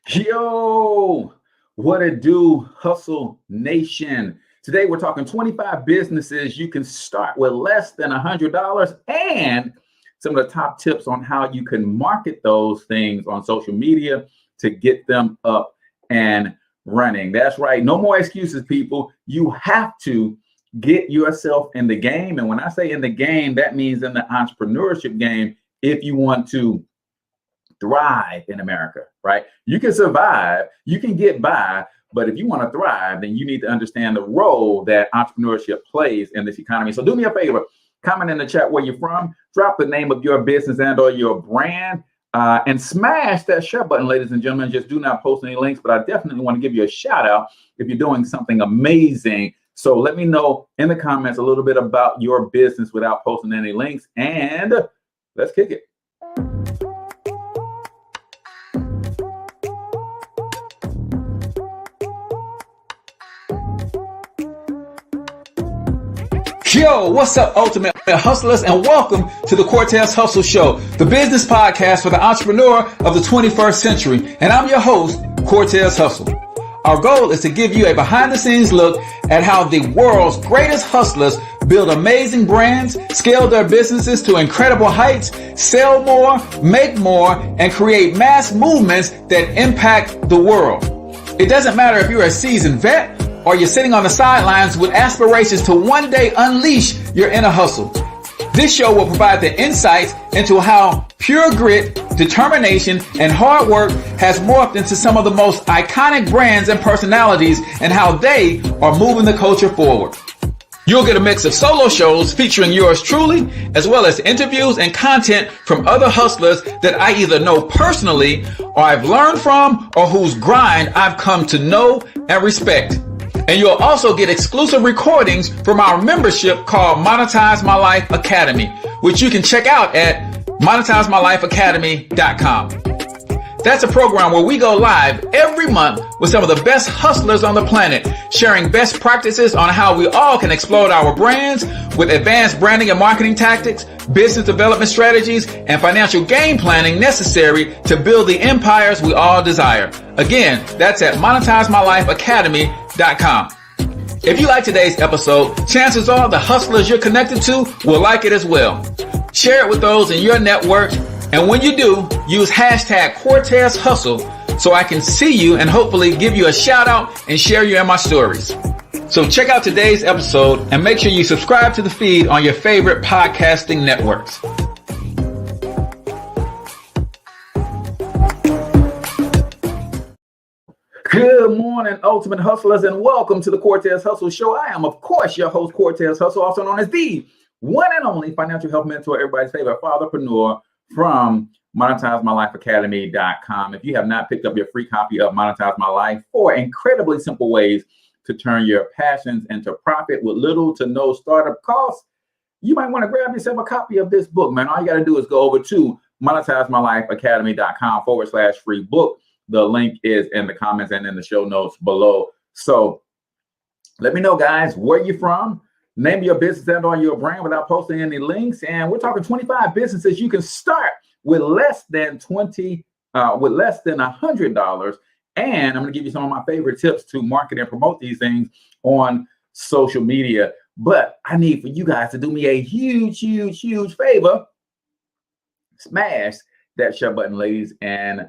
Yo, what it do, Hustle Nation? Today we're talking 25 businesses you can start with less than $100 and some of the top tips on how you can market those things on social media to get them up and running. That's right. No more excuses, people. You have to get yourself in the game. And when I say in the game, that means in the entrepreneurship game if you want to thrive in America, right? You can survive, you can get by, but if you want to thrive, then you need to understand the role that entrepreneurship plays in this economy. So do me a favor, comment in the chat where you're from, drop the name of your business and or your brand, and smash that share button, ladies and gentlemen. Just do not post any links, but I definitely want to give you a shout out if you're doing something amazing. So let me know in the comments a little bit about your business without posting any links, and let's kick it. Yo, what's up, Ultimate Hustlers, and welcome to the Cortez Hustle Show, the business podcast for the entrepreneur of the 21st century. And I'm your host, Cortez Hustle. Our goal is to give you a behind-the-scenes look at how the world's greatest hustlers build amazing brands, scale their businesses to incredible heights, sell more, make more, and create mass movements that impact the world. It doesn't matter if you're a seasoned vet or you're sitting on the sidelines with aspirations to one day unleash your inner hustle. This show will provide the insights into how pure grit, determination, and hard work has morphed into some of the most iconic brands and personalities and how they are moving the culture forward. You'll get a mix of solo shows featuring yours truly, as well as interviews and content from other hustlers that I either know personally or I've learned from or whose grind I've come to know and respect. And you'll also get exclusive recordings from our membership called Monetize My Life Academy, which you can check out at monetizemylifeacademy.com. That's a program where we go live every month with some of the best hustlers on the planet, sharing best practices on how we all can explode our brands with advanced branding and marketing tactics, business development strategies, and financial game planning necessary to build the empires we all desire. Again, that's at monetizemylifeacademy.com. If you like today's episode, chances are the hustlers you're connected to will like it as well. Share it with those in your network. And when you do, use hashtag Cortez Hustle so I can see you and hopefully give you a shout out and share you in my stories. So check out today's episode and make sure you subscribe to the feed on your favorite podcasting networks. Good morning, Ultimate Hustlers, and welcome to the Cortez Hustle Show. I am, of course, your host, Cortez Hustle, also known as the one and only financial health mentor, everybody's favorite fatherpreneur, from monetizemylifeacademy.com. If you have not picked up your free copy of Monetize My Life, 4 incredibly simple ways to turn your passions into profit with little to no startup costs, you might want to grab yourself a copy of this book, man. All you got to do is go over to monetizemylifeacademy.com/free book. The link is in the comments and in the show notes below. So let me know, guys, where you're from. Name your business and or your brand without posting any links. And we're talking 25 businesses you can start with less than $100. And I'm going to give you some of my favorite tips to market and promote these things on social media. But I need for you guys to do me a huge favor. Smash that share button, ladies and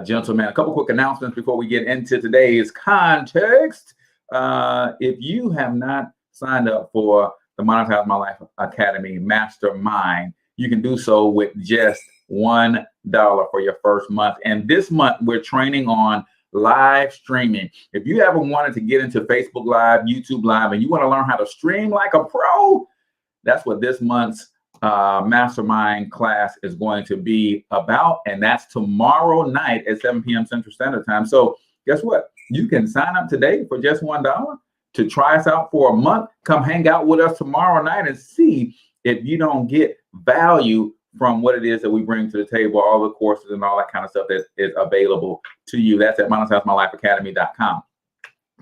gentlemen. A couple quick announcements before we get into today's context. If you have not signed up for the Monetize My Life Academy Mastermind, you can do so with just $1 for your first month. And this month, we're training on live streaming. If you ever wanted to get into Facebook Live, YouTube Live, and you want to learn how to stream like a pro, that's what this month's mastermind class is going to be about. And that's tomorrow night at 7 p.m. Central Standard Time. So guess what? You can sign up today for just $1 to try us out for a month. Come hang out with us tomorrow night and see if you don't get value from what it is that we bring to the table, all the courses and all that kind of stuff that is available to you. That's at monetizemylifeacademy.com.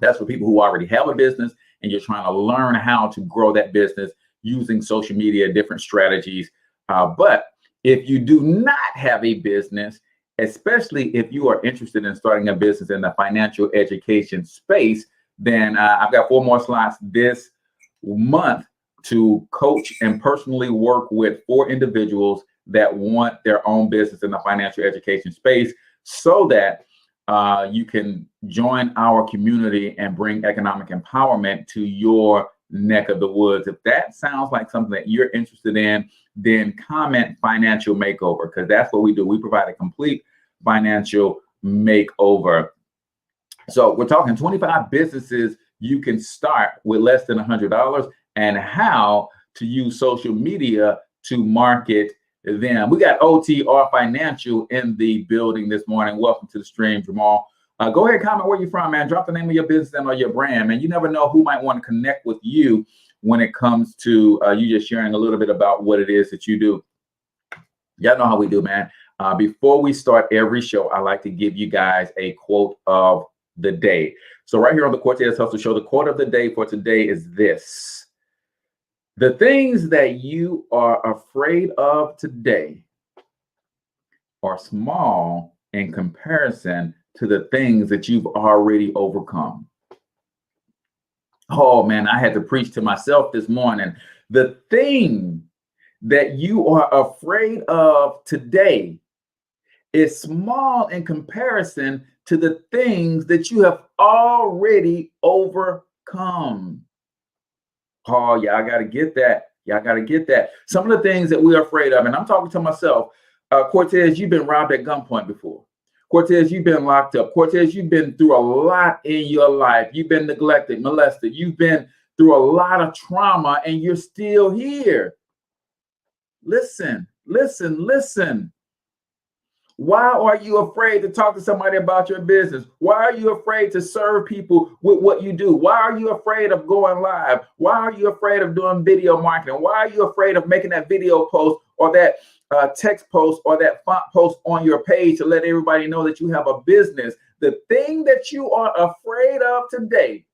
That's for people who already have a business and you're trying to learn how to grow that business using social media, different strategies. But if you do not have a business especially if you are interested in starting a business in the financial education space, then I've got 4 more slots this month to coach and personally work with 4 individuals that want their own business in the financial education space, so that you can join our community and bring economic empowerment to your neck of the woods. If that sounds like something that you're interested in, then comment financial makeover, because that's what we do. We provide a complete financial makeover. So we're talking 25 businesses you can start with less than $100 and how to use social media to market them. We got OTR Financial in the building this morning. Welcome to the stream, Jamal. Go ahead, comment where you're from, man. Drop the name of your business and or your brand, man. You never know who might want to connect with you when it comes to you just sharing a little bit about what it is that you do. Y'all know how we do, man. Before we start every show, I like to give you guys a quote of the day. So right here on the Cortez Hustle Show, the quote of the day for today is this: the things that you are afraid of today are small in comparison to the things that you've already overcome. Oh man, I had to preach to myself this morning. The thing that you are afraid of today is small in comparison to the things that you have already overcome. Oh, y'all got to get that. Y'all got to get that. Some of the things that we're afraid of, and I'm talking to myself, Cortez, you've been robbed at gunpoint before. Cortez, you've been locked up. Cortez, you've been through a lot in your life. You've been neglected, molested. You've been through a lot of trauma, and you're still here. Listen, listen, listen. Why are you afraid to talk to somebody about your business? Why are you afraid to serve people with what you do? Why are you afraid of going live? Why are you afraid of doing video marketing? Why are you afraid of making that video post or that text post or that font post on your page to let everybody know that you have a business? The thing that you are afraid of today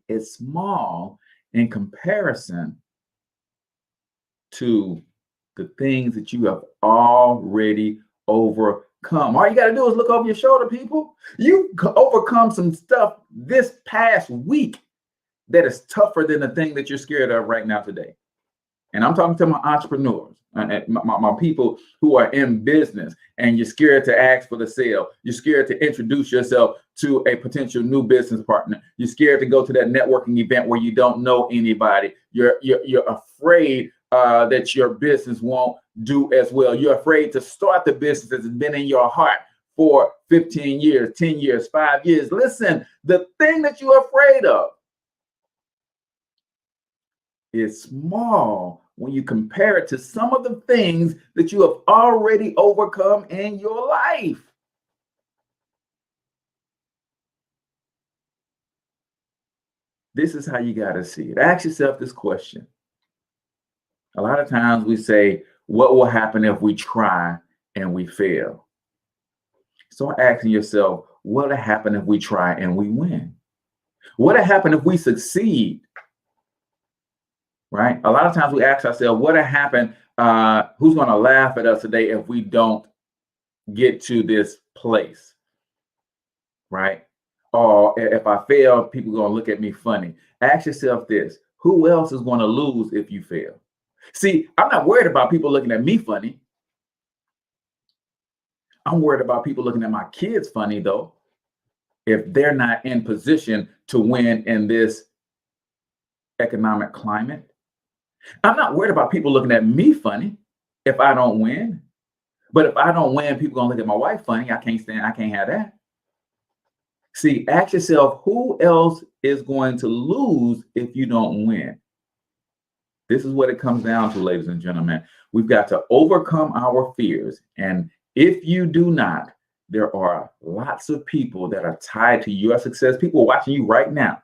is small in comparison to the things that you have already overcome. All you got to do is look over your shoulder, people. You overcome some stuff this past week that is tougher than the thing that you're scared of right now today. And I'm talking to my entrepreneurs, my people who are in business, and you're scared to ask for the sale. You're scared to introduce yourself to a potential new business partner. You're scared to go to that networking event where you don't know anybody. You're afraid that your business won't do as well. You're afraid to start the business that's been in your heart for 15 years, 10 years, 5 years. Listen, the thing that you're afraid of is small when you compare it to some of the things that you have already overcome in your life. This is how you got to see it. Ask yourself this question. A lot of times we say, what will happen if we try and we fail? Start asking yourself, what will happen if we try and we win? What will happen if we succeed? Right? A lot of times we ask ourselves, what will happen? Who's going to laugh at us today if we don't get to this place? Right? Or if I fail, people are going to look at me funny. Ask yourself this: who else is going to lose if you fail? See, I'm not worried about people looking at me funny. I'm worried about people looking at my kids funny, though, if they're not in position to win in this economic climate. I'm not worried about people looking at me funny if I don't win. But if I don't win, people are going to look at my wife funny. I can't have that. See, ask yourself, who else is going to lose if you don't win? This is what it comes down to, ladies and gentlemen. We've got to overcome our fears. And if you do not, there are lots of people that are tied to your success. People are watching you right now.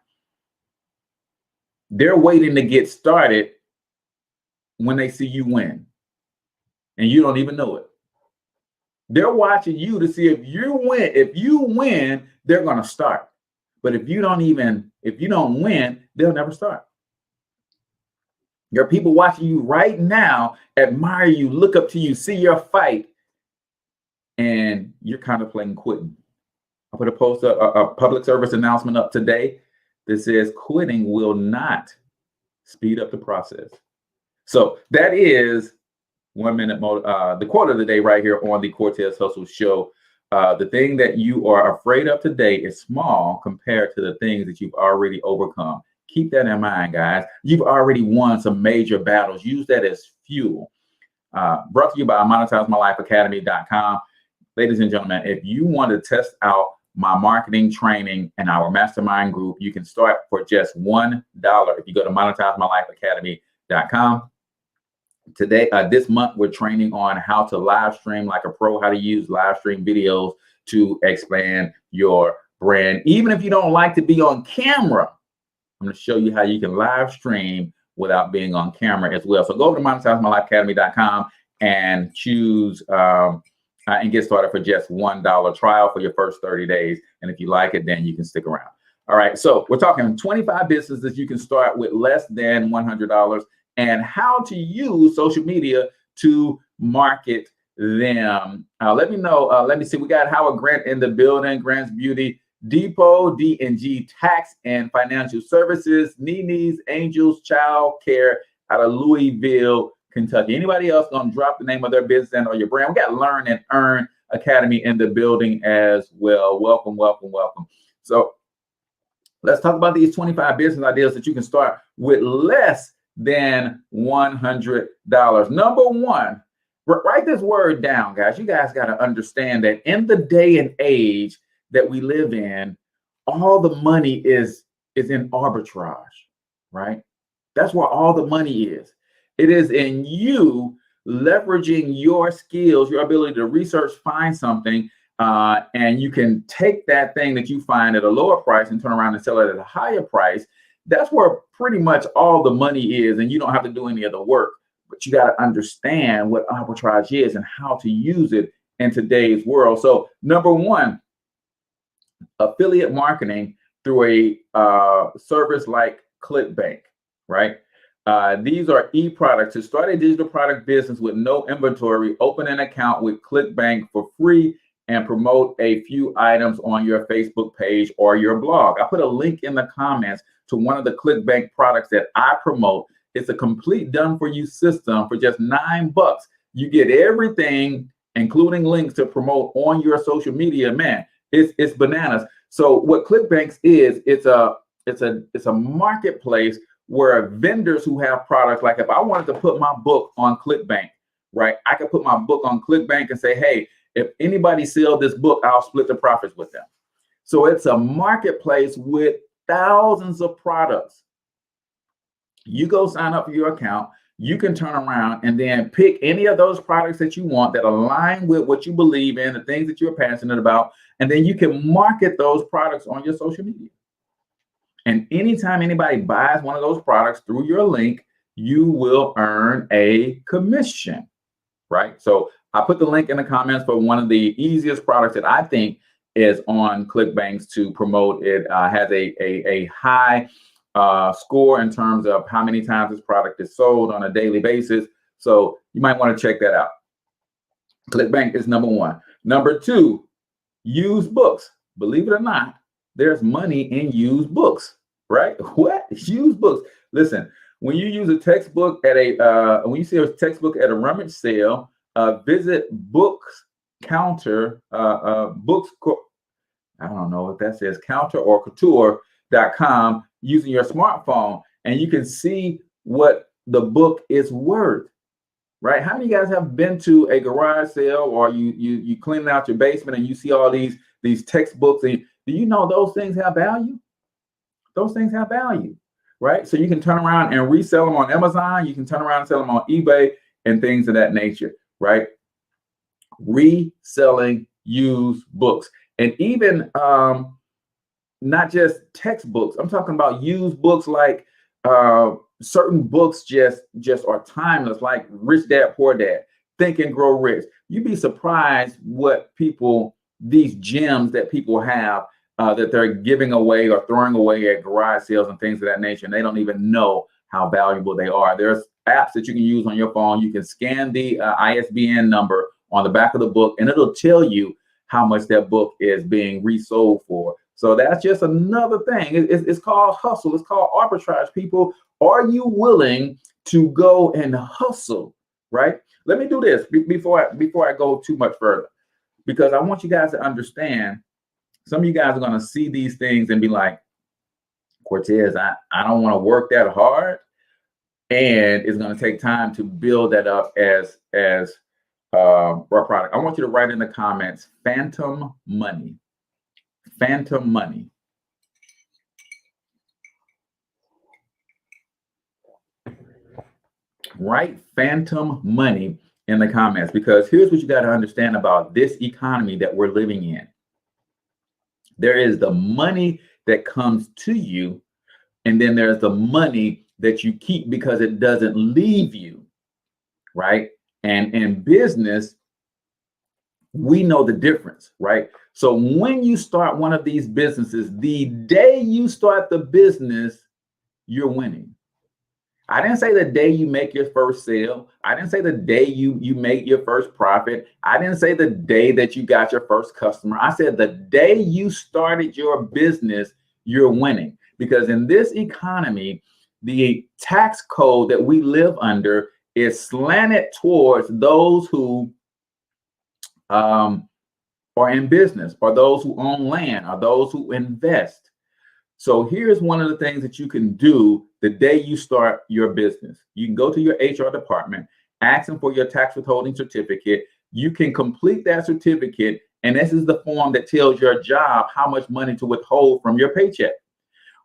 They're waiting to get started when they see you win. And you don't even know it. They're watching you to see if you win. If you win, they're going to start. But if you don't win, they'll never start. There are people watching you right now, admire you, look up to you, see your fight, and you're contemplating quitting. I put a public service announcement up today that says quitting will not speed up the process. So that is 1 minute the quote of the day right here on the Cortez Hustle Show. The thing that you are afraid of today is small compared to the things that you've already overcome. Keep that in mind, guys. You've already won some major battles. Use that as fuel. Brought to you by monetizemylifeacademy.com. Ladies and gentlemen, if you want to test out my marketing training and our mastermind group, you can start for just $1. If you go to monetizemylifeacademy.com. Today, this month, we're training on how to live stream like a pro, how to use live stream videos to expand your brand. Even if you don't like to be on camera, I'm going to show you how you can live stream without being on camera as well. So go over to monetizemylifeacademy.com and choose and get started for just $1 trial for your first 30 days. And if you like it, then you can stick around. All right. So we're talking 25 businesses you can start with less than $100 and how to use social media to market them. Let me know. Let me see. We got Howard Grant in the building. Grant's Beauty Depot, D&G Tax and Financial Services, Nini's Angels Child Care out of Louisville, Kentucky. Anybody else gonna drop the name of their business and or your brand? We got Learn and Earn Academy in the building as well. Welcome, welcome, welcome. So let's talk about these 25 business ideas that you can start with less than $100. Number one, write this word down, guys. You guys got to understand that in the day and age that we live in, all the money is in arbitrage, right? That's where all the money is. It is in you leveraging your skills, your ability to research, find something, and you can take that thing that you find at a lower price and turn around and sell it at a higher price. That's where pretty much all the money is, and you don't have to do any of the work. But you got to understand what arbitrage is and how to use it in today's world. So number one, affiliate marketing through a service like ClickBank, right? These are e-products. To start a digital product business with no inventory, open an account with ClickBank for free and promote a few items on your Facebook page or your blog. I put a link in the comments to one of the ClickBank products that I promote. It's a complete done-for-you system for just $9. You get everything, including links to promote on your social media. Man, it's bananas. So what ClickBank is, it's a marketplace where vendors who have products, like if I wanted to put my book on ClickBank, right? I could put my book on ClickBank and say, hey, if anybody sells this book, I'll split the profits with them. So it's a marketplace with thousands of products. You go sign up for your account. You can turn around and then pick any of those products that you want that align with what you believe in, the things that you're passionate about, and then you can market those products on your social media. And anytime anybody buys one of those products through your link, you will earn a commission, right? So I put the link in the comments for one of the easiest products that I think is on ClickBank to promote. It has a high score in terms of how many times this product is sold on a daily basis. So you might want to check that out. ClickBank is number one. Number two, used books. Believe it or not, there's money in used books, right? What? Used books. Listen, when you use a textbook at when you see a textbook at a rummage sale, visit Books Counter, I don't know what that says, Counter or Couture.com using your smartphone, and you can see what the book is worth, right? How many of you guys have been to a garage sale or you cleaning out your basement and you see all these textbooks, and do you know those things have value? Those things have value, right? So you can turn around and resell them on Amazon. You can turn around and sell them on eBay and things of that nature, right? Reselling used books. And even not just textbooks. I'm talking about used books, like certain books just are timeless, like Rich Dad, Poor Dad, Think and Grow Rich. You'd be surprised what these gems that people have that they're giving away or throwing away at garage sales and things of that nature. And they don't even know how valuable they are. There's apps that you can use on your phone. You can scan the ISBN number on the back of the book, and it'll tell you how much that book is being resold for. So that's just another thing. It's called hustle. It's called arbitrage. People, are you willing to go and hustle? Right? Let me do this before I go too much further, because I want you guys to understand. Some of you guys are going to see these things and be like, Cortez, I don't want to work that hard, and it's going to take time to build that up as raw product. I want you to write in the comments, phantom money. Phantom money. Write phantom money in the comments, because here's what you got to understand about this economy that we're living in. There is the money that comes to you, and then there's the money that you keep because it doesn't leave you, right? And in business, we know the difference, right? So when you start one of these businesses, the day you start the business, you're winning. I didn't say the day you make your first sale. I didn't say the day you make your first profit. I didn't say the day that you got your first customer. I said the day you started your business, you're winning. Because in this economy, the tax code that we live under is slanted towards those who are in business, or those who own land, or those who invest. So here's one of the things that you can do the day you start your business. You can go to your HR department, ask them for your tax withholding certificate. You can complete that certificate, and this is the form that tells your job how much money to withhold from your paycheck.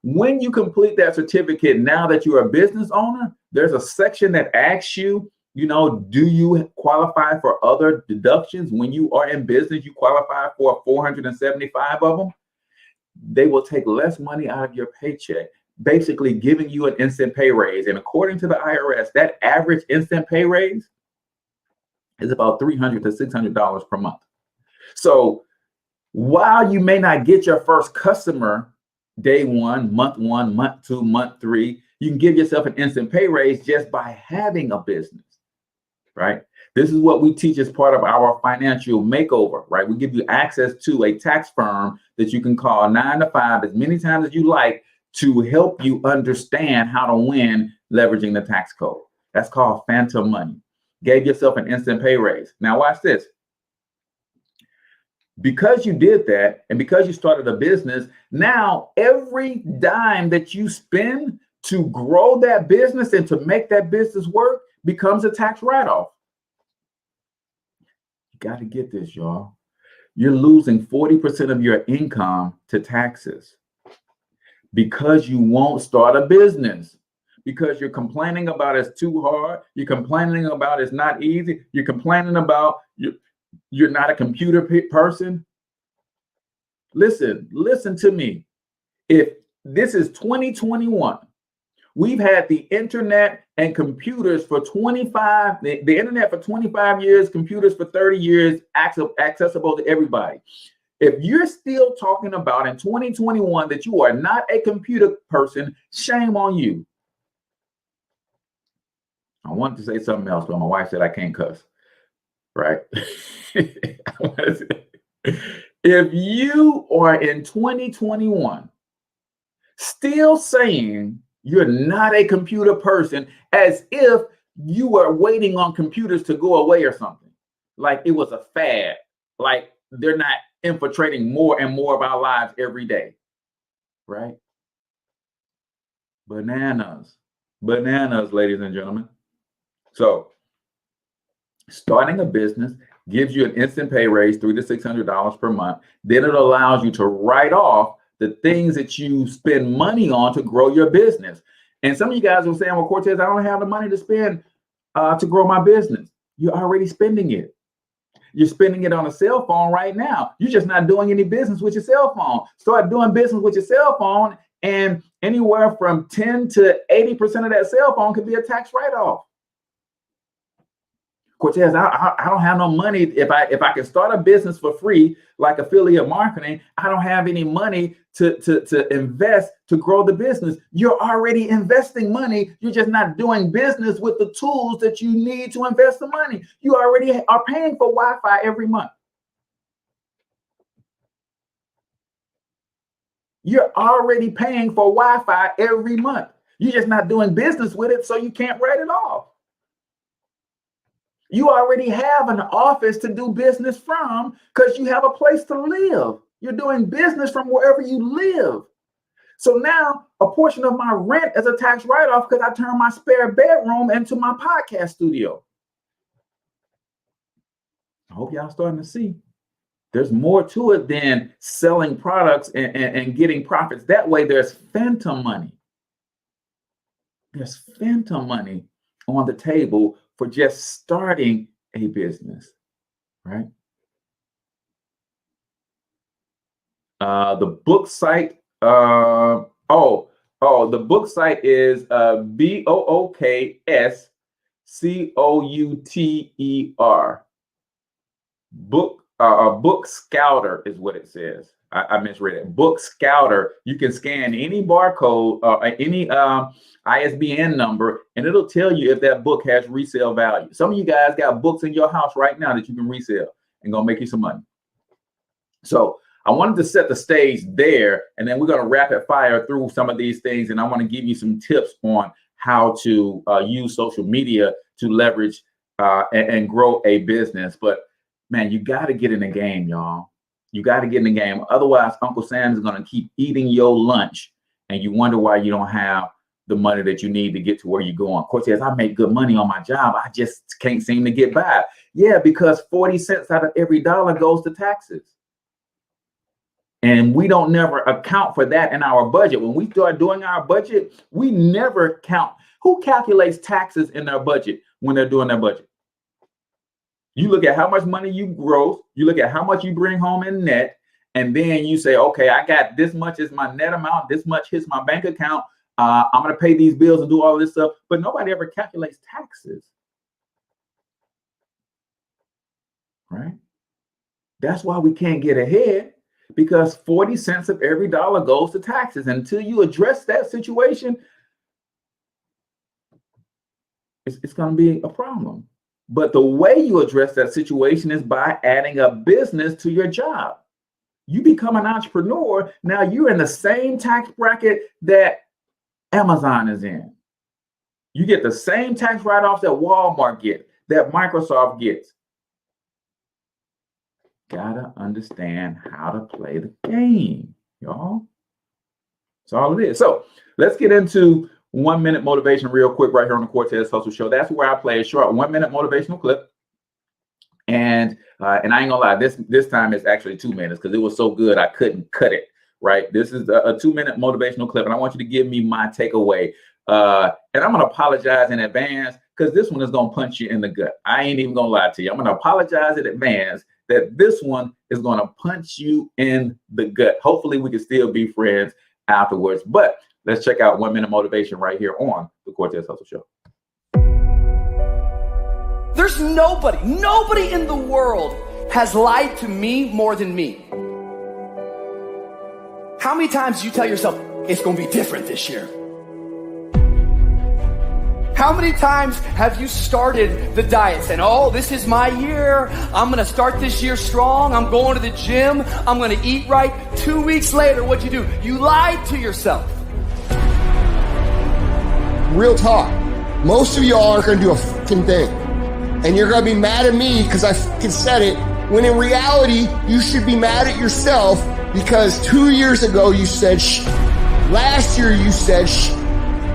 When you complete that certificate, now that you're a business owner, there's a section that asks you, do you qualify for other deductions? When you are in business, you qualify for 475 of them. They will take less money out of your paycheck, basically giving you an instant pay raise. And according to the IRS, that average instant pay raise is about $300 to $600 per month. So while you may not get your first customer day one, month two, month three, you can give yourself an instant pay raise just by having a business, right? This is what we teach as part of our financial makeover, right? We give you access to a tax firm that you can call 9 to 5 as many times as you like to help you understand how to win leveraging the tax code. That's called phantom money. Gave yourself an instant pay raise. Now watch this. Because you did that, and because you started a business, now every dime that you spend to grow that business and to make that business work becomes a tax write-off. You got to get this, y'all. You're losing 40% of your income to taxes because you won't start a business, because you're complaining about it's too hard. You're complaining about it's not easy. You're complaining about you're not a computer person. Listen to me. If this is 2021, we've had the internet and computers for the internet for 25 years, computers for 30 years, accessible to everybody. If you're still talking about in 2021 that you are not a computer person, shame on you. I wanted to say something else, but my wife said I can't cuss. Right? If you are in 2021 still saying you're not a computer person, as if you are waiting on computers to go away or something, like it was a fad, like they're not infiltrating more and more of our lives every day, right? Bananas, ladies and gentlemen. So starting a business gives you an instant pay raise, $300 to $600 per month. Then it allows you to write off the things that you spend money on to grow your business. And some of you guys are saying, well, Cortez, I don't have the money to spend to grow my business. You're already spending it. You're spending it on a cell phone right now. You're just not doing any business with your cell phone. Start doing business with your cell phone, and anywhere from 10 to 80% of that cell phone could be a tax write-off. Cortez, I don't have no money. If I can start a business for free, like affiliate marketing, I don't have any money to invest to grow the business. You're already investing money. You're just not doing business with the tools that you need to invest the money. You already are paying for Wi-Fi every month. You're already paying for Wi-Fi every month. You're just not doing business with it, so you can't write it off. You already have an office to do business from because you have a place to live. You're doing business from wherever you live. So now a portion of my rent is a tax write-off because I turn my spare bedroom into my podcast studio. I hope y'all starting to see. There's more to it than selling products and getting profits. That way there's phantom money. There's phantom money on the table for just starting a business, right? The book site, the book site is BOOKSCOUTER. Book Scouter is what it says. I misread it. Book Scouter. You can scan any barcode or any ISBN number, and it'll tell you if that book has resale value. Some of you guys got books in your house right now that you can resell and gonna make you some money. So I wanted to set the stage there, and then we're gonna rapid fire through some of these things, and I want to give you some tips on how to use social media to leverage and grow a business. But man, you got to get in the game, y'all. You got to get in the game. Otherwise, Uncle Sam is going to keep eating your lunch, and you wonder why you don't have the money that you need to get to where you're going. Cortez, I make good money on my job. I just can't seem to get by. Yeah, because 40 cents out of every dollar goes to taxes. And we don't never account for that in our budget. When we start doing our budget, we never count. Who calculates taxes in their budget when they're doing their budget? You look at how much money you gross, you look at how much you bring home in net, and then you say, okay, I got this much is my net amount, this much hits my bank account. I'm going to pay these bills and do all this stuff. But nobody ever calculates taxes. Right? That's why we can't get ahead, because 40 cents of every dollar goes to taxes. Until you address that situation, it's going to be a problem. But the way you address that situation is by adding a business to your job. You become an entrepreneur. Now you're in the same tax bracket that Amazon is in. You get the same tax write-offs that Walmart gets, that Microsoft gets. Gotta understand how to play the game, y'all. That's all it is. So let's get into 1 minute motivation real quick right here on the Cortez Hustle Show. That's where I play a short 1 minute motivational clip. And I ain't gonna lie, this time it's actually 2 minutes because it was so good I couldn't cut it. Right. This is a 2 minute motivational clip, and I want you to give me my takeaway. And I'm gonna apologize in advance because this one is gonna punch you in the gut. I ain't even gonna lie to you. I'm gonna apologize in advance that this one is gonna punch you in the gut. Hopefully we can still be friends afterwards. But let's check out 1 minute motivation right here on the Cortez Hustle Show. There's nobody in the world has lied to me more than me. How many times do you tell yourself, it's going to be different this year? How many times have you started the diet saying, oh, this is my year. I'm going to start this year strong. I'm going to the gym. I'm going to eat right. 2 weeks later, what'd you do? You lied to yourself. Real talk. Most of y'all aren't going to do a fucking thing. And you're going to be mad at me because I fucking said it. When in reality, you should be mad at yourself because 2 years ago you said shh. Last year you said shh.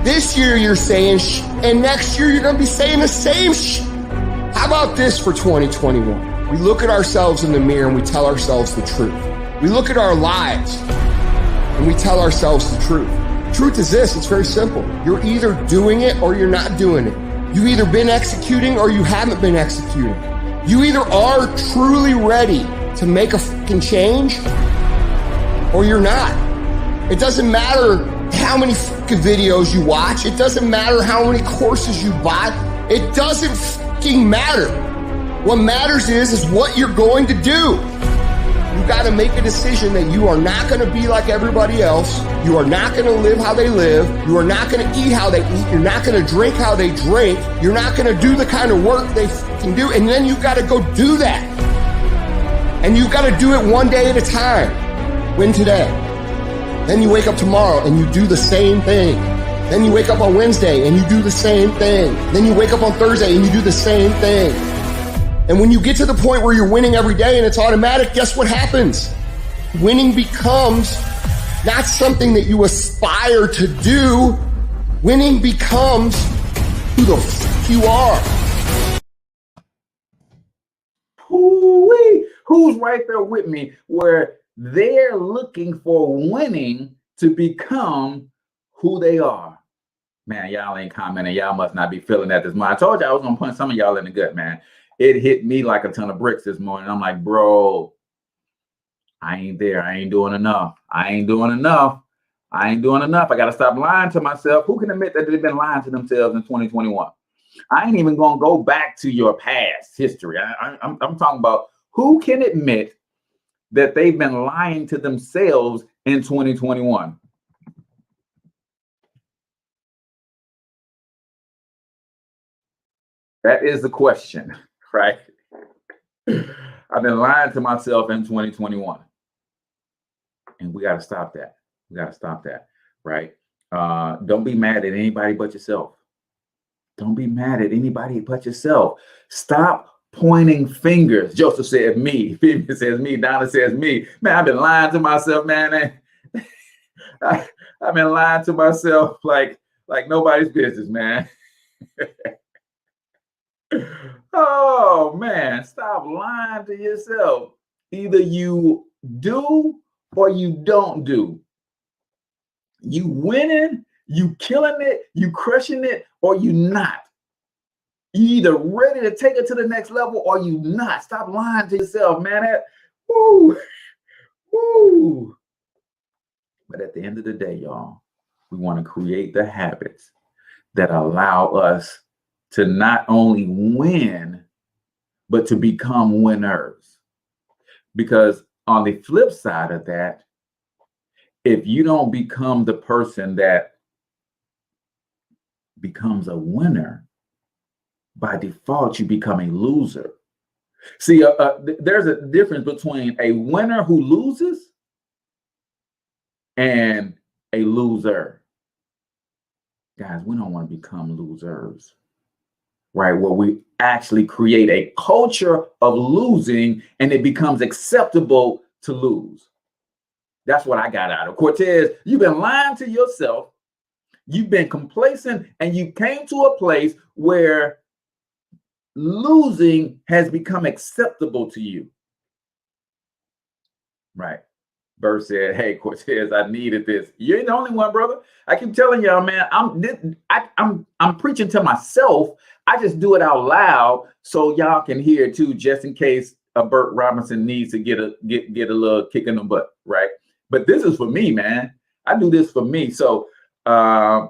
This year you're saying shh. And next year you're going to be saying the same shh. How about this for 2021? We look at ourselves in the mirror and we tell ourselves the truth. We look at our lives and we tell ourselves the truth. Truth is this, it's very simple. You're either doing it or you're not doing it. You've either been executing or you haven't been executing. You either are truly ready to make a fucking change or you're not. It doesn't matter how many fucking videos you watch. It doesn't matter how many courses you buy. It doesn't fucking matter. What matters is what you're going to do. You got to make a decision that you are not going to be like everybody else. You are not going to live how they live. You are not going to eat how they eat. You're not going to drink how they drink. You're not going to do the kind of work they can do. And then you got to go do that. And you got to do it one day at a time. Win today. Then you wake up tomorrow and you do the same thing. Then you wake up on Wednesday and you do the same thing. Then you wake up on Thursday and you do the same thing. And when you get to the point where you're winning every day and it's automatic, guess what happens? Winning becomes not something that you aspire to do. Winning becomes who the f you are. Ooh-wee. Who's right there with me where they're looking for winning to become who they are? Man, y'all ain't commenting. Y'all must not be feeling that this morning. I told you I was going to punch some of y'all in the gut, man. It hit me like a ton of bricks this morning. I'm like, bro, I ain't there. I ain't doing enough. I ain't doing enough. I ain't doing enough. I got to stop lying to myself. Who can admit that they've been lying to themselves in 2021? I ain't even going to go back to your past history. I'm talking about who can admit that they've been lying to themselves in 2021. That is the question, right? I've been lying to myself in 2021. And we got to stop that. We got to stop that, right? Don't be mad at anybody but yourself. Don't be mad at anybody but yourself. Stop pointing fingers. Joseph said me. Phoebe says me. Donna says me. Man, I've been lying to myself, man. I've been lying to myself like nobody's business, man. Oh, man, stop lying to yourself. Either you do or you don't do. You winning, you killing it, you crushing it, or you not. You either ready to take it to the next level or you not. Stop lying to yourself, man. Woo. But at the end of the day, y'all, we want to create the habits that allow us to not only win, but to become winners. Because on the flip side of that, if you don't become the person that becomes a winner, by default, you become a loser. See, there's a difference between a winner who loses and a loser. Guys, we don't want to become losers, right? Where we actually create a culture of losing and it becomes acceptable to lose. That's what I got out of Cortez. You've been lying to yourself. You've been complacent and you came to a place where losing has become acceptable to you. Right. Bert said, hey, Cortez, I needed this. You ain't the only one, brother. I keep telling y'all, man, I'm preaching to myself. I just do it out loud so y'all can hear it too, just in case a Bert Robinson needs to get a little kick in the butt, right? But this is for me, man. I do this for me. So that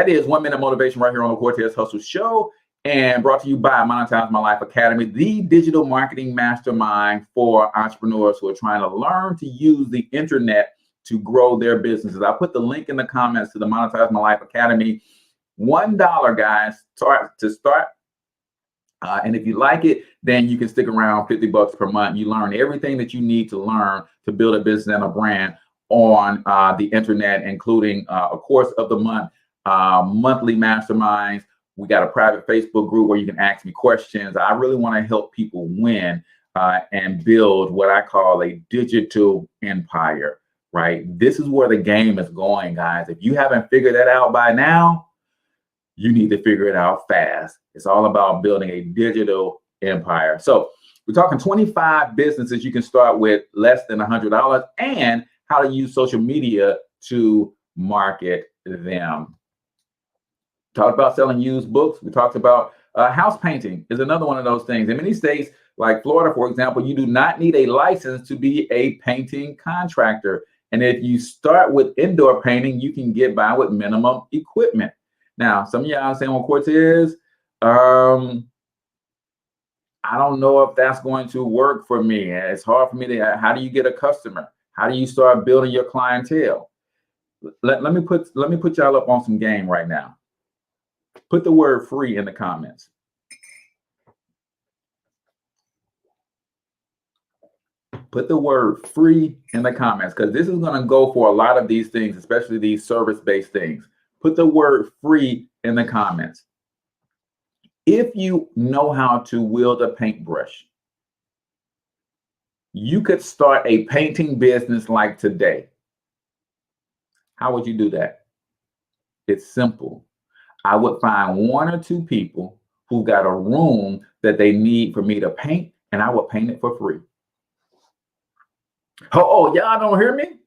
is 1 Minute Motivation right here on the Cortez Hustle Show, and brought to you by Monetize My Life Academy, the digital marketing mastermind for entrepreneurs who are trying to learn to use the internet to grow their businesses. I put the link in the comments to the Monetize My Life Academy. $1, guys, to start. And if you like it, then you can stick around. $50 per month. You learn everything that you need to learn to build a business and a brand on the internet, including a course of the month, monthly masterminds. We got a private Facebook group where you can ask me questions. I really want to help people win and build what I call a digital empire, right? This is where the game is going, guys. If you haven't figured that out by now, you need to figure it out fast. It's all about building a digital empire. So we're talking 25 businesses you can start with less than $100 and how to use social media to market them. Talked about selling used books. We talked about house painting is another one of those things. In many states, like Florida, for example, you do not need a license to be a painting contractor. And if you start with indoor painting, you can get by with minimum equipment. Now, some of y'all saying, well, Cortez, I don't know if that's going to work for me. It's hard for me to, how do you get a customer? How do you start building your clientele? Let me put y'all up on some game right now. Put the word free in the comments. Put the word free in the comments, because this is going to go for a lot of these things, especially these service-based things. Put the word free in the comments. If you know how to wield a paintbrush, you could start a painting business like today. How would you do that? It's simple. I would find 1 or 2 people who got a room that they need for me to paint, and I would paint it for free. Oh, y'all don't hear me?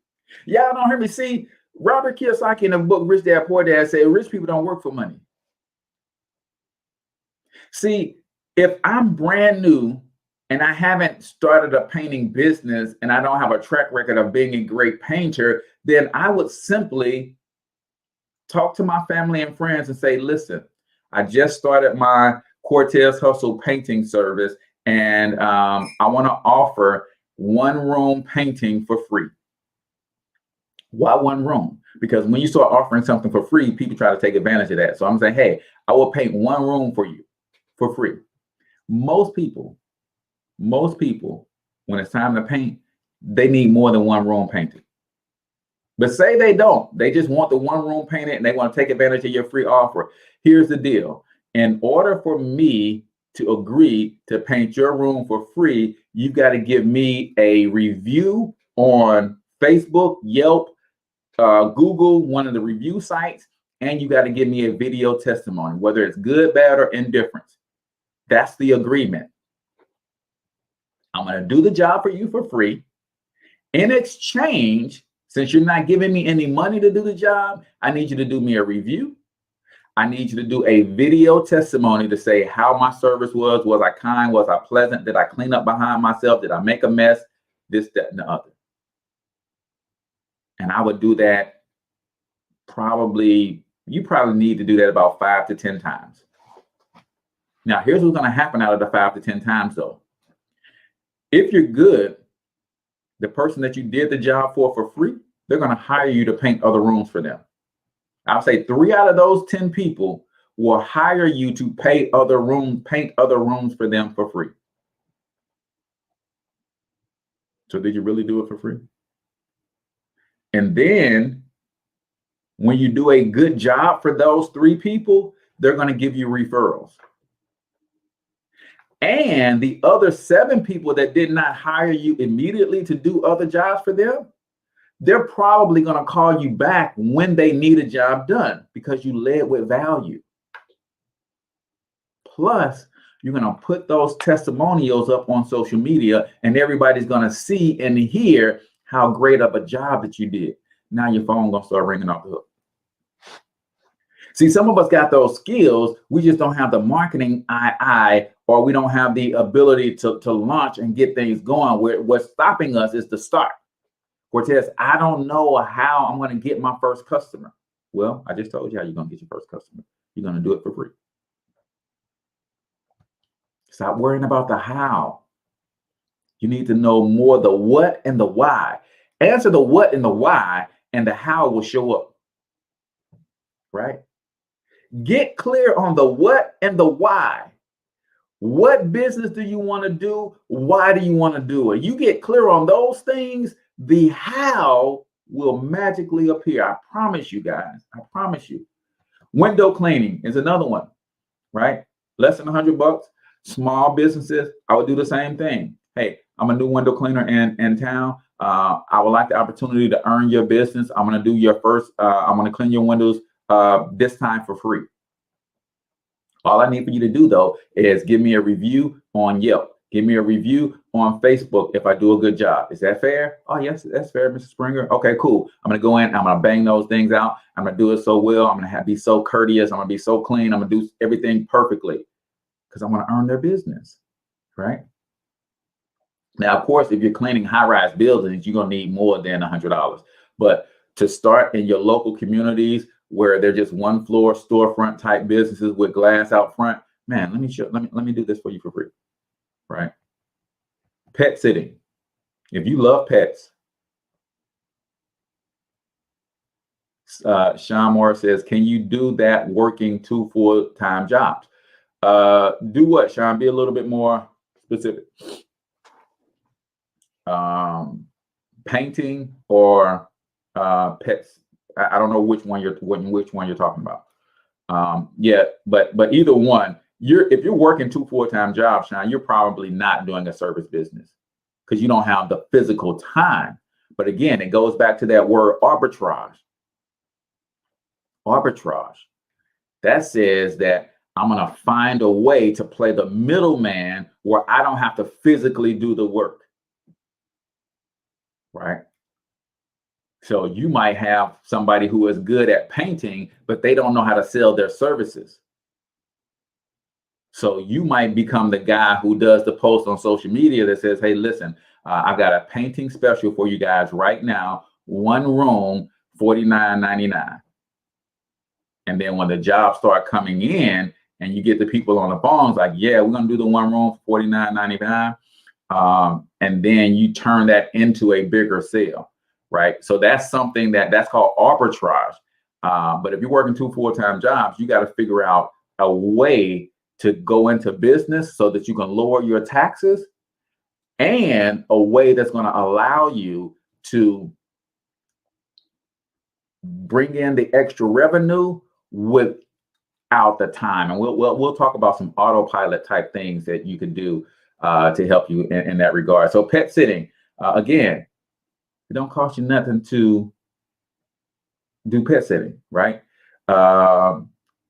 Y'all don't hear me? See, Robert Kiyosaki in the book Rich Dad Poor Dad said rich people don't work for money. See, if I'm brand new and I haven't started a painting business and I don't have a track record of being a great painter, then I would simply talk to my family and friends and say, listen, I just started my Cortez Hustle painting service, and I want to offer 1 room painting for free. Why 1 room? Because when you start offering something for free, people try to take advantage of that. So I'm saying, hey, I will paint 1 room for you for free. Most people, when it's time to paint, they need more than 1 room painted. But say they don't, they just want the 1 room painted and they want to take advantage of your free offer. Here's the deal. In order for me to agree to paint your room for free, you've got to give me a review on Facebook, Yelp, Google, one of the review sites, and you got to give me a video testimony, whether it's good, bad, or indifferent. That's the agreement. I'm going to do the job for you for free. In exchange, since you're not giving me any money to do the job, I need you to do me a review. I need you to do a video testimony to say how my service was. Was I kind? Was I pleasant? Did I clean up behind myself? Did I make a mess? This, that, and the other. And I would do that you probably need to do that about 5 to 10 times. Now, here's what's going to happen out of the 5 to 10 times, though. If you're good, the person that you did the job for free, they're going to hire you to paint other rooms for them. I'll say 3 out of those 10 people will hire you to paint other rooms for them for free. So did you really do it for free? And then when you do a good job for those 3 people, they're going to give you referrals. And the other 7 people that did not hire you immediately to do other jobs for them, they're probably going to call you back when they need a job done because you led with value. Plus, you're going to put those testimonials up on social media and everybody's going to see and hear how great of a job that you did. Now your phone going to start ringing off the hook. See, some of us got those skills. We just don't have the marketing or we don't have the ability to launch and get things going. What's stopping us is the start. Cortez, I don't know how I'm going to get my first customer. Well, I just told you how you're going to get your first customer. You're going to do it for free. Stop worrying about the how. You need to know more the what and the why. Answer the what and the why, and the how will show up. Right? Get clear on the what and the why. What business do you want to do? Why do you want to do it? You get clear on those things, the how will magically appear. I promise you guys. I promise you. Window cleaning is another one, right? Less than $100. Small businesses, I would do the same thing. Hey, I'm a new window cleaner in town. I would like the opportunity to earn your business. I'm going to do your first, I'm going to clean your windows this time for free. All I need for you to do, though, is give me a review on Yelp. Give me a review on Facebook if I do a good job. Is that fair? Oh, yes, that's fair, Mr. Springer. Okay, cool. I'm going to go in. I'm going to bang those things out. I'm going to do it so well. I'm going to be so courteous. I'm going to be so clean. I'm going to do everything perfectly because I want to earn their business, right? Now, of course, if you're cleaning high-rise buildings, you're going to need more than $100. But to start in your local communities where they're just one floor storefront type businesses with glass out front, man, let me do this for you for free, right? Pet sitting. If you love pets, Sean Moore says, can you do that working 2 full-time jobs? Do what, Sean? Be a little bit more specific. painting or pets. I don't know which one you're talking about. Yeah, but either one, if you're working 2 full-time jobs, Sean, you're probably not doing a service business because you don't have the physical time. But again, it goes back to that word arbitrage. Arbitrage. That says that I'm going to find a way to play the middleman where I don't have to physically do the work. Right? So you might have somebody who is good at painting, but they don't know how to sell their services. So you might become the guy who does the post on social media that says, hey, listen, I've got a painting special for you guys right now. 1 room, $49.99. And then when the jobs start coming in and you get the people on the phones like, yeah, we're going to do the 1 room for $49.99. And then you turn that into a bigger sale, right? So that's something that's called arbitrage. But if you're working 2 full-time jobs, you got to figure out a way to go into business so that you can lower your taxes, and a way that's going to allow you to bring in the extra revenue without the time. And we'll talk about some autopilot type things that you can do to help you in that regard. So pet sitting, again, it don't cost you nothing to do pet sitting, right?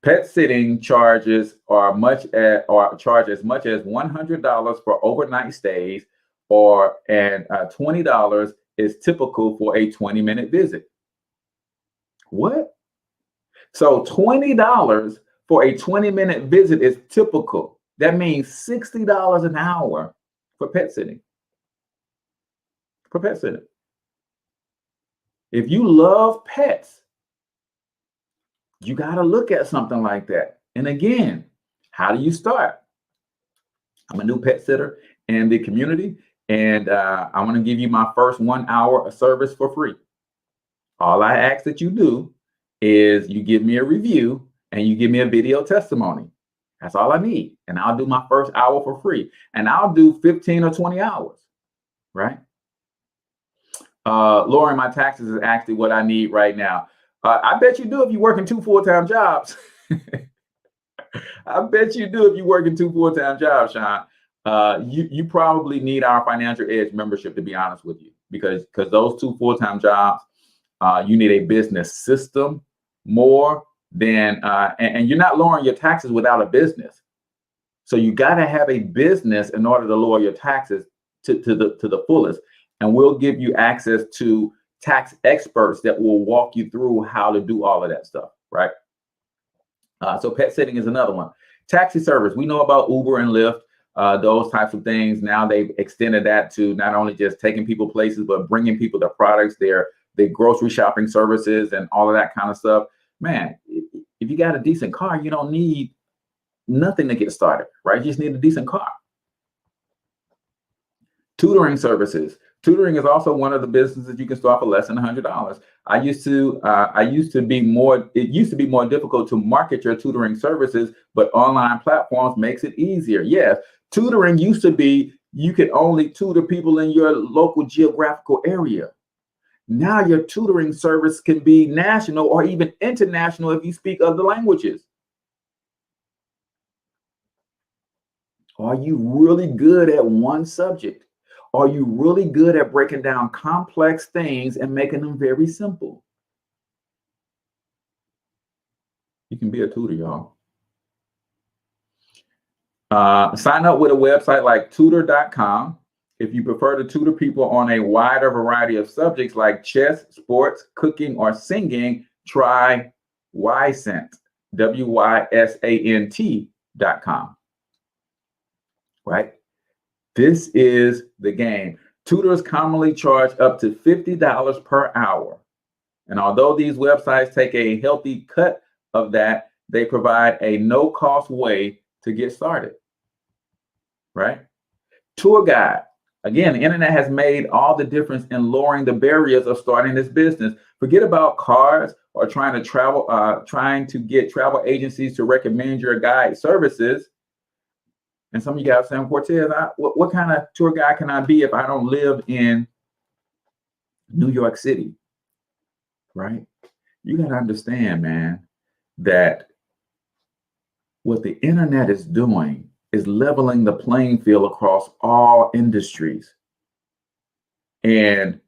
Pet sitting charges charge as much as $100 for overnight stays, and $20 is typical for a 20-minute visit. What? So $20 for a 20-minute visit is typical. That means $60 an hour for pet sitting. For pet sitting. If you love pets, you got to look at something like that. And again, how do you start? I'm a new pet sitter in the community, and I want to give you my first 1 hour of service for free. All I ask that you do is you give me a review and you give me a video testimony. That's all I need. And I'll do my first hour for free. And I'll do 15 or 20 hours, right? Lowering my taxes is actually what I need right now. I bet you do if you're working 2 full-time jobs. I bet you do if you're working 2 full-time jobs, Sean. You probably need our Financial Edge membership, to be honest with you, because those 2 full-time jobs, you need a business system more than, and you're not lowering your taxes without a business. So you got to have a business in order to lower your taxes to the fullest. And we'll give you access to tax experts that will walk you through how to do all of that stuff, right? So pet sitting is another one. Taxi service, we know about Uber and Lyft, those types of things. Now they've extended that to not only just taking people places, but bringing people their products, their grocery shopping services and all of that kind of stuff. Man, if you got a decent car, you don't need nothing to get started, right? You just need a decent car. Tutoring services. Tutoring is also one of the businesses you can start for less than $100. It used to be more difficult to market your tutoring services, but online platforms makes it easier. Yes, tutoring used to be you could only tutor people in your local geographical area. Now your tutoring service can be national or even international if you speak other languages. Are you really good at one subject? Are you really good at breaking down complex things and making them very simple? You can be a tutor, y'all. Sign up with a website like tutor.com. If you prefer to tutor people on a wider variety of subjects like chess, sports, cooking, or singing, try Wysant, Wysant.com. Right? This is the game. Tutors commonly charge up to $50 per hour. And although these websites take a healthy cut of that, they provide a no-cost way to get started. Right? Tour guide. Again, the internet has made all the difference in lowering the barriers of starting this business. Forget about cars or trying to get travel agencies to recommend your guide services. And some of you guys saying, Cortez, what kind of tour guide can I be if I don't live in New York City, right? You got to understand, man, that what the internet is doing is leveling the playing field across all industries. And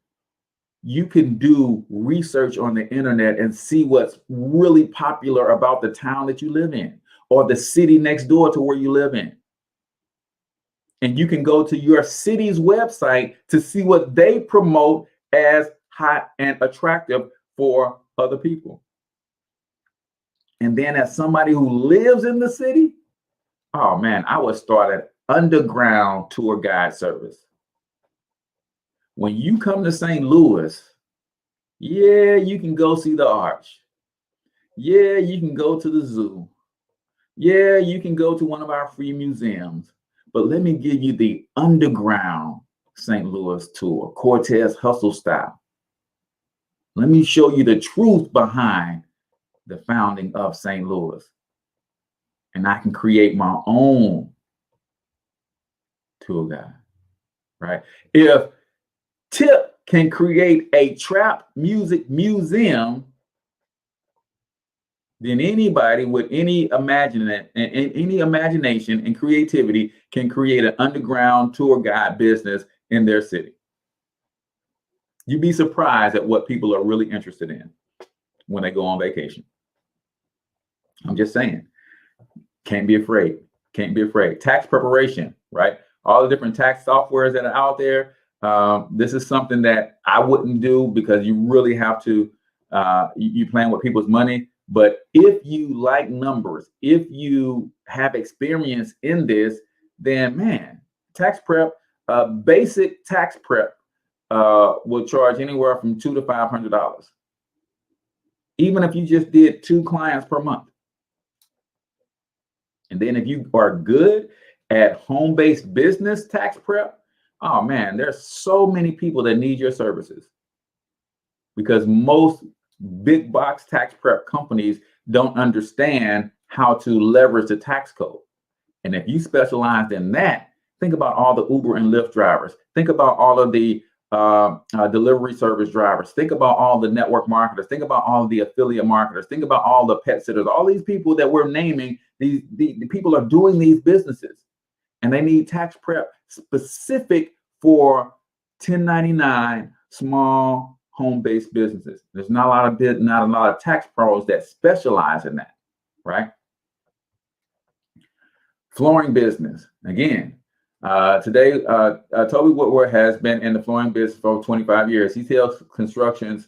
you can do research on the internet and see what's really popular about the town that you live in or the city next door to where you live in. And you can go to your city's website to see what they promote as hot and attractive for other people. And then as somebody who lives in the city, oh man, I would start an underground tour guide service. When you come to St. Louis, yeah, you can go see the Arch. Yeah, you can go to the zoo. Yeah, you can go to one of our free museums. But let me give you the underground St. Louis tour, Cortez hustle style. Let me show you the truth behind the founding of St. Louis. And I can create my own tour guide, right? If Tip can create a trap music museum, then anybody with any imagination and creativity can create an underground tour guide business in their city. You'd be surprised at what people are really interested in when they go on vacation. I'm just saying, can't be afraid. Can't be afraid. Tax preparation, right? All the different tax softwares that are out there. This is something that I wouldn't do because you really have to, you playing with people's money. But if you like numbers, if you have experience in this, then man, tax prep, basic tax prep will charge anywhere from $200 to $500. Even if you just did 2 clients per month. And then if you are good at home-based business tax prep, oh man, there's so many people that need your services because most big box tax prep companies don't understand how to leverage the tax code. And if you specialize in that, think about all the Uber and Lyft drivers. Think about all of the delivery service drivers. Think about all the network marketers. Think about all of the affiliate marketers. Think about all the pet sitters. All these people that we're naming, the people are doing these businesses, and they need tax prep specific for 1099 small home-based businesses. There's not a lot of tax pros that specialize in that, right? Flooring business. Again, today, Toby Woodward has been in the flooring business for 25 years. He tells construction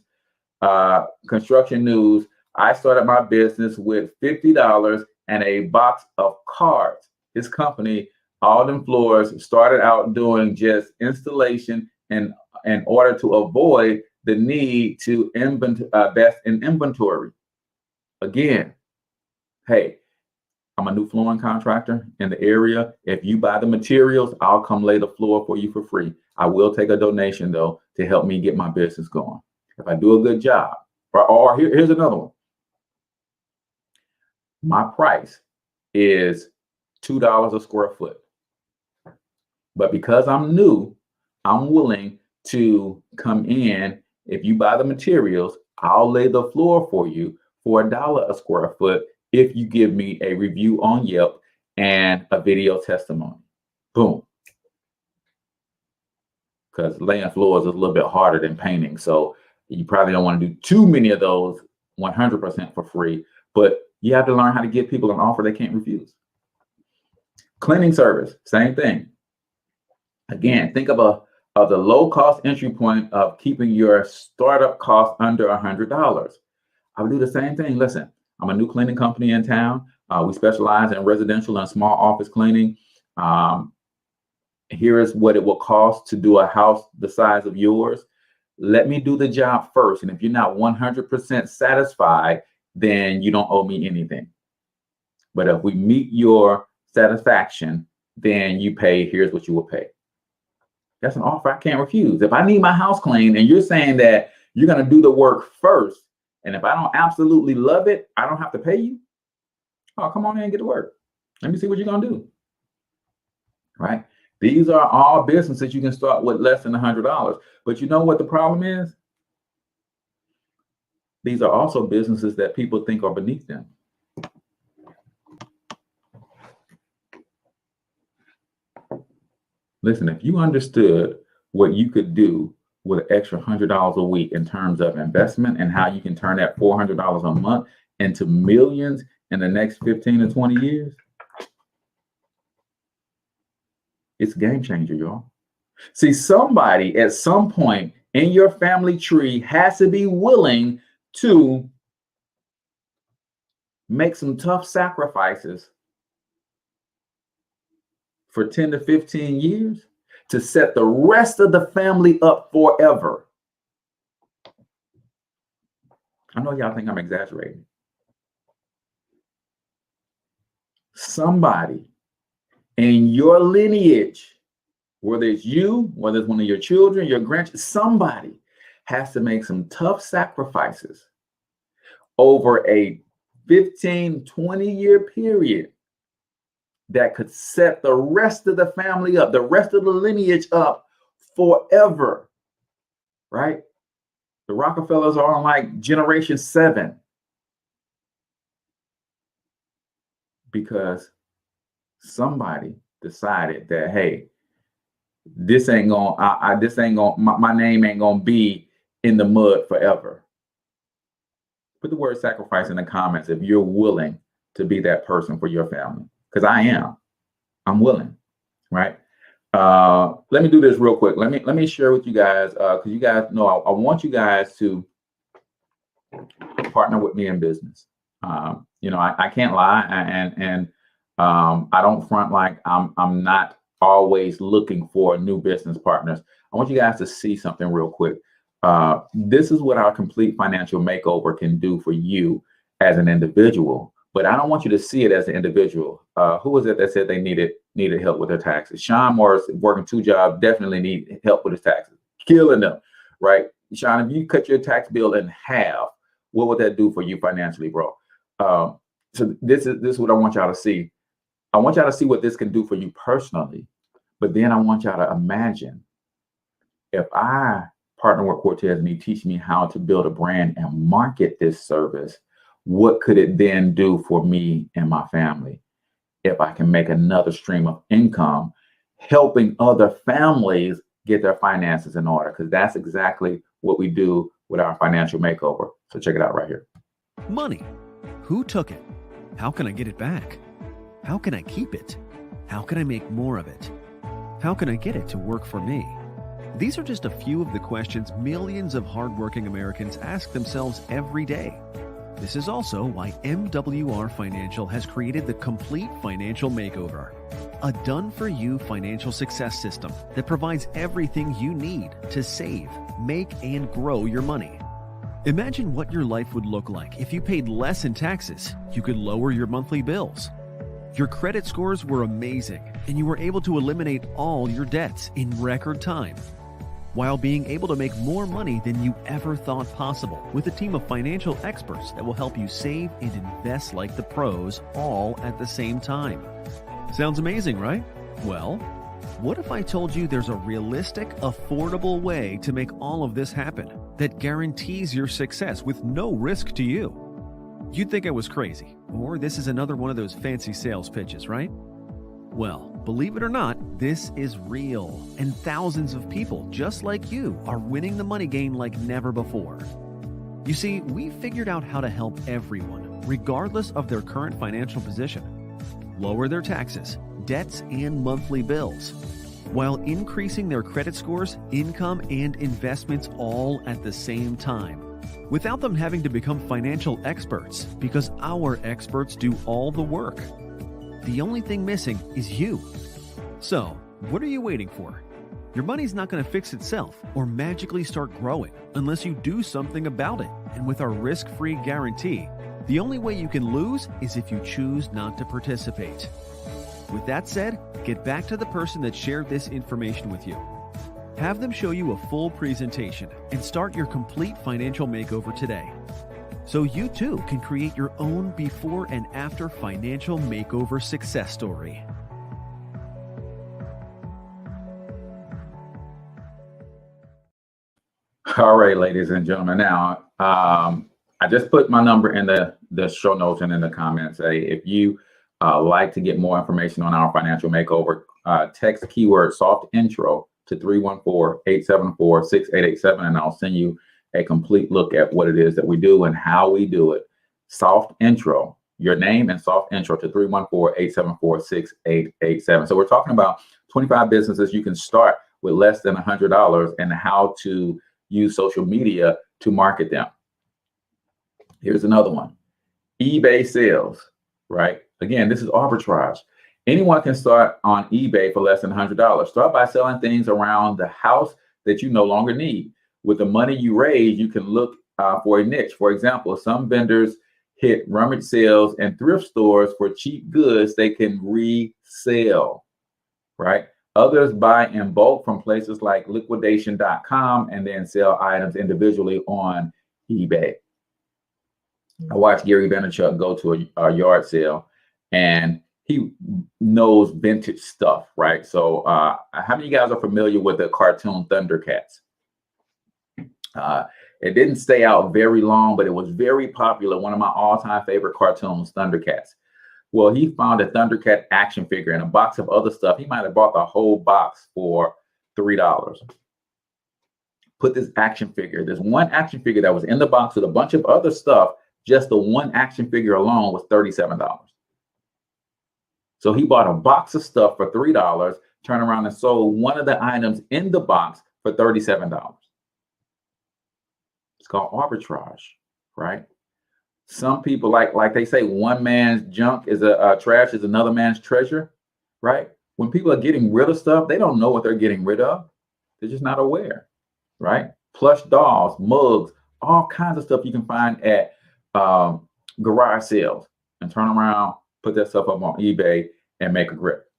news, I started my business with $50 and a box of cards. His company, Alden Floors, started out doing just installation in order to avoid the need to invest in inventory. Again, hey, I'm a new flooring contractor in the area. If you buy the materials, I'll come lay the floor for you for free. I will take a donation though to help me get my business going. If I do a good job, or here's another one. My price is $2 a square foot. But because I'm new, I'm willing to come in. If you buy the materials, I'll lay the floor for you for $1 a square foot if you give me a review on Yelp and a video testimony. Boom. Because laying floors is a little bit harder than painting. So you probably don't want to do too many of those 100% for free. But you have to learn how to give people an offer they can't refuse. Cleaning service, same thing. Again, think of the low cost entry point of keeping your startup cost under $100. I would do the same thing. Listen, I'm a new cleaning company in town. We specialize in residential and small office cleaning. Here is what it will cost to do a house the size of yours. Let me do the job first. And if you're not 100% satisfied, then you don't owe me anything. But if we meet your satisfaction, then you pay. Here's what you will pay. That's an offer I can't refuse. If I need my house cleaned and you're saying that you're going to do the work first, and if I don't absolutely love it, I don't have to pay you. Oh, come on in and get to work. Let me see what you're going to do. right? These are all businesses you can start with less than $100. But you know what the problem is? These are also businesses that people think are beneath them. Listen, if you understood what you could do with an extra $100 a week in terms of investment and how you can turn that $400 a month into millions in the next 15 to 20 years, it's a game changer, y'all. See, somebody at some point in your family tree has to be willing to make some tough sacrifices for 10 to 15 years to set the rest of the family up forever. I know y'all think I'm exaggerating. Somebody in your lineage, whether it's you, whether it's one of your children, your grandchildren, somebody has to make some tough sacrifices over a 15, 20-year period that could set the rest of the family up, the rest of the lineage up forever, right? The Rockefellers are on like generation 7 because somebody decided that, hey, this ain't gonna, my name ain't gonna be in the mud forever. Put the word sacrifice in the comments if you're willing to be that person for your family. Because I'm willing, right? Let me do this real quick. Let me share with you guys, because you guys know I want you guys to partner with me in business. I can't lie, and I don't front like I'm not always looking for new business partners. I want you guys to see something real quick. This is what our complete financial makeover can do for you as an individual. But I don't want you to see it as an individual. Who was it that said they needed help with their taxes? Sean Morris, working 2 jobs, definitely need help with his taxes. Killing them, right? Sean, if you cut your tax bill in half, what would that do for you financially, bro? So this is what I want y'all to see. I want y'all to see what this can do for you personally. But then I want y'all to imagine if I partner with Cortez and he teach me how to build a brand and market this service, what could it then do for me and my family if I can make another stream of income helping other families get their finances in order? Because that's exactly what we do with our financial makeover. So check it out right here. Money. Who took it? How can I get it back? How can I keep it? How can I make more of it? How can I get it to work for me? These are just a few of the questions millions of hardworking Americans ask themselves every day. This is also why MWR Financial has created the Complete Financial Makeover, a done-for-you financial success system that provides everything you need to save, make, and grow your money. Imagine what your life would look like if you paid less in taxes. You could lower your monthly bills. Your credit scores were amazing, and you were able to eliminate all your debts in record time, while being able to make more money than you ever thought possible with a team of financial experts that will help you save and invest like the pros all at the same time. Sounds amazing, right? Well, what if I told you there's a realistic, affordable way to make all of this happen that guarantees your success with no risk to you? You'd think I was crazy, or this is another one of those fancy sales pitches, right? Well, believe it or not, this is real, and thousands of people just like you are winning the money game like never before. You see, we figured out how to help everyone, regardless of their current financial position, lower their taxes, debts, and monthly bills, while increasing their credit scores, income, and investments all at the same time, without them having to become financial experts, because our experts do all the work. The only thing missing is you. So, what are you waiting for? Your money's not going to fix itself or magically start growing unless you do something about it. And with our risk-free guarantee, the only way you can lose is if you choose not to participate. With that said, get back to the person that shared this information with you. Have them show you a full presentation and start your complete financial makeover today, so you too can create your own before and after financial makeover success story. All right, ladies and gentlemen. Now, I just put my number in the show notes and in the comments. If you like to get more information on our financial makeover, text keyword soft intro to 314-874-6887, and I'll send you a complete look at what it is that we do and how we do it. Soft intro, your name and soft intro to 314-874-6887. So we're talking about 25 businesses you can start with less than $100 and how to use social media to market them. Here's another one. eBay sales, right? Again, this is arbitrage. Anyone can start on eBay for less than $100. Start by selling things around the house that you no longer need. With the money you raise, you can look for a niche. For example, some vendors hit rummage sales and thrift stores for cheap goods they can resell, right? Others buy in bulk from places like liquidation.com and then sell items individually on eBay. I watched Gary Vaynerchuk go to a yard sale, and he knows vintage stuff, right? So how many of you guys are familiar with the cartoon Thundercats? It didn't stay out very long, but it was very popular. One of my all-time favorite cartoons, Thundercats. Well, he found a Thundercat action figure and a box of other stuff. He might have bought the whole box for $3. Put this action figure, this one action figure that was in the box with a bunch of other stuff, just the one action figure alone was $37. So he bought a box of stuff for $3, turned around and sold one of the items in the box for $37. It's called arbitrage, right? Some people, like they say, one man's junk is trash is another man's treasure, right? When people are getting rid of stuff, they don't know what they're getting rid of. They're just not aware, right? Plush dolls, mugs, all kinds of stuff you can find at garage sales, and turn around, put that stuff up on eBay and make a grip.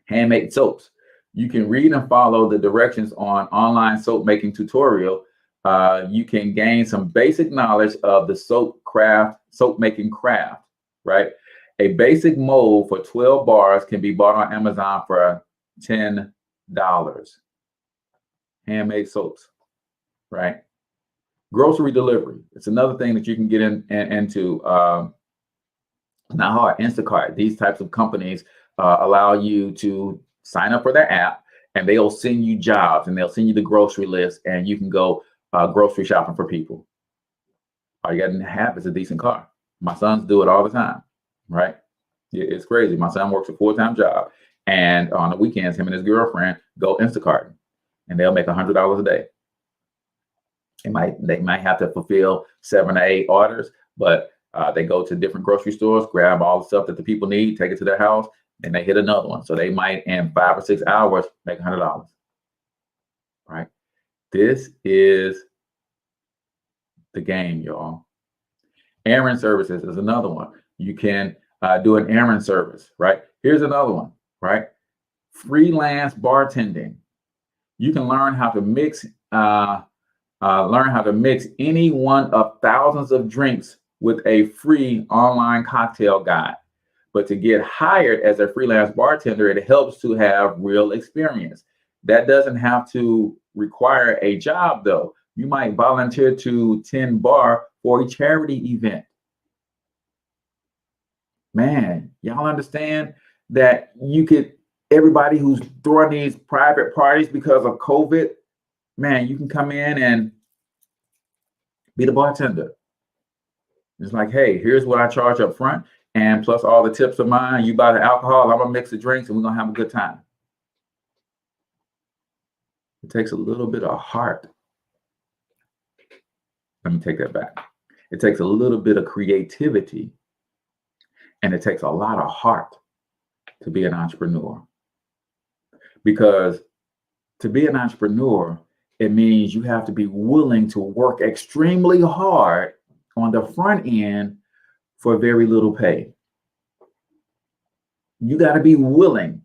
Handmade soaps. You can read and follow the directions on online soap making tutorial. You can gain some basic knowledge of the soap making craft, right? A basic mold for 12 bars can be bought on Amazon for $10. Handmade soaps, right? Grocery delivery. It's another thing that you can get into. Not hard. Instacart. These types of companies allow you to sign up for their app, and they'll send you jobs, and they'll send you the grocery list, and you can go grocery shopping for people. All you got to have is a decent car. My sons do it all the time, right? It's crazy. My son works a full-time job, and on the weekends, him and his girlfriend go Instacarting, and they'll make $100 a day. They might have to fulfill 7 or 8 orders, but they go to different grocery stores, grab all the stuff that the people need, take it to their house, and they hit another one. So they might, in 5 or 6 hours, make $100, right? This is the game, y'all. Errand services is another one. You can do an errand service, right? Here's another one, right? Freelance bartending. You can learn how to mix any one of thousands of drinks with a free online cocktail guide. But to get hired as a freelance bartender, it helps to have real experience. That doesn't have to require a job, though. You might volunteer to tend bar for a charity event. Man, y'all understand that everybody who's throwing these private parties because of COVID, man, you can come in and be the bartender. It's like, hey, here's what I charge up front, and plus all the tips are mine. You buy the alcohol, I'm gonna mix the drinks, and we're gonna have a good time. It takes a little bit of heart. Let me take that back. It takes a little bit of creativity, and it takes a lot of heart to be an entrepreneur. Because to be an entrepreneur, it means you have to be willing to work extremely hard on the front end for very little pay. You got to be willing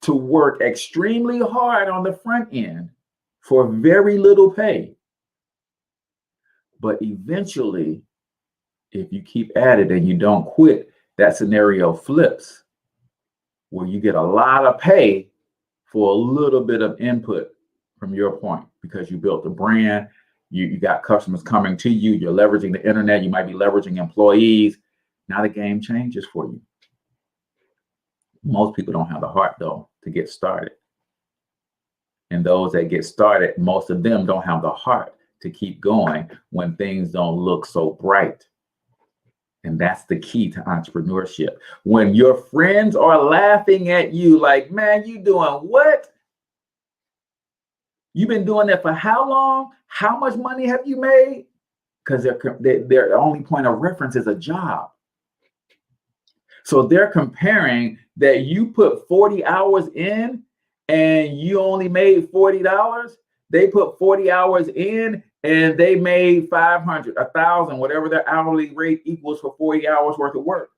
to work extremely hard on the front end for very little pay. But eventually, if you keep at it and you don't quit, that scenario flips, where you get a lot of pay for a little bit of input from your point. because you built a brand. You got customers coming to you. You're leveraging the internet. You might be leveraging employees. Now the game changes for you. Most people don't have the heart, though, to get started. And those that get started, most of them don't have the heart to keep going when things don't look so bright. And that's the key to entrepreneurship. When your friends are laughing at you like, man, you doing what? You've been doing that for how long? How much money have you made? Because their only point of reference is a job. So they're comparing that you put 40 hours in and you only made $40. They put 40 hours in and they made $500, $1,000, whatever their hourly rate equals for 40 hours worth of work.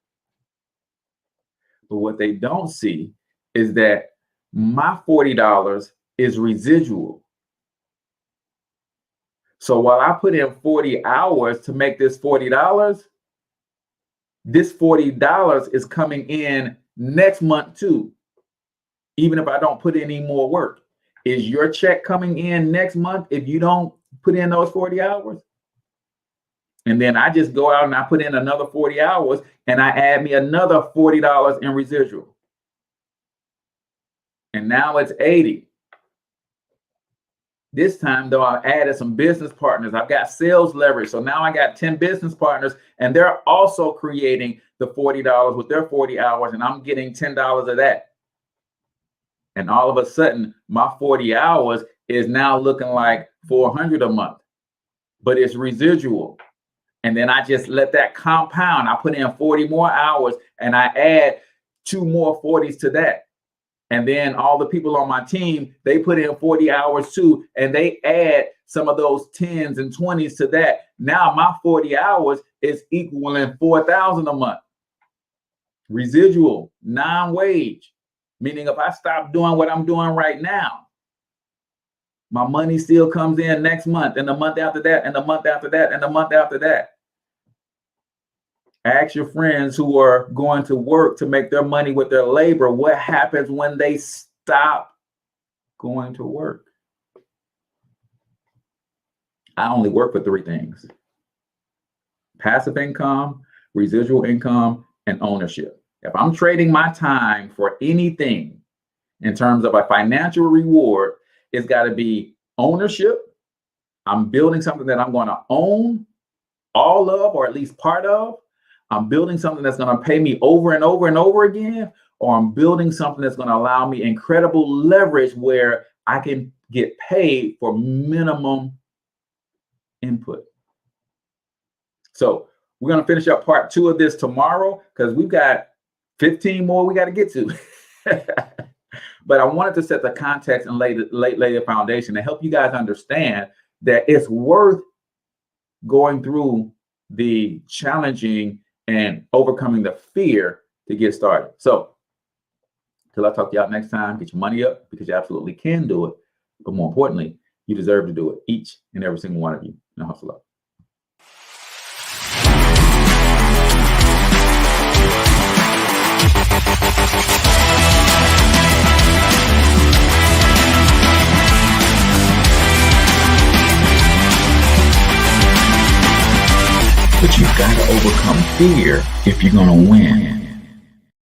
But what they don't see is that my $40 is residual. So while I put in 40 hours to make this $40, this $40 is coming in next month too, even if I don't put in any more work. Is your check coming in next month if you don't put in those 40 hours? And then I just go out and I put in another 40 hours and I add me another $40 in residual. And now it's 80. This time, though, I added some business partners. I've got sales leverage. So now I got 10 business partners, and they're also creating the $40 with their 40 hours, and I'm getting $10 of that. And all of a sudden, my 40 hours is now looking like $400 a month, but it's residual. And then I just let that compound. I put in 40 more hours, and I add 2 more 40s to that. And then all the people on my team, they put in 40 hours too, and they add some of those 10s and 20s to that. Now my 40 hours is equaling $4,000 a month. Residual, non-wage, meaning if I stop doing what I'm doing right now, my money still comes in next month and the month after that and the month after that and the month after that. Ask your friends who are going to work to make their money with their labor, what happens when they stop going to work? I only work for 3 things: passive income, residual income, and ownership. If I'm trading my time for anything in terms of a financial reward, it's got to be ownership. I'm building something that I'm going to own all of, or at least part of. I'm building something that's going to pay me over and over and over again, or I'm building something that's going to allow me incredible leverage where I can get paid for minimum input. So we're going to finish up part 2 of this tomorrow because we've got 15 more we got to get to. But I wanted to set the context and lay the foundation to help you guys understand that it's worth going through the challenging and overcoming the fear to get started. So till I talk to y'all next time, get your money up because you absolutely can do it. But more importantly, you deserve to do it, each and every single one of you. Now hustle up. But you've got to overcome fear if you're going to win.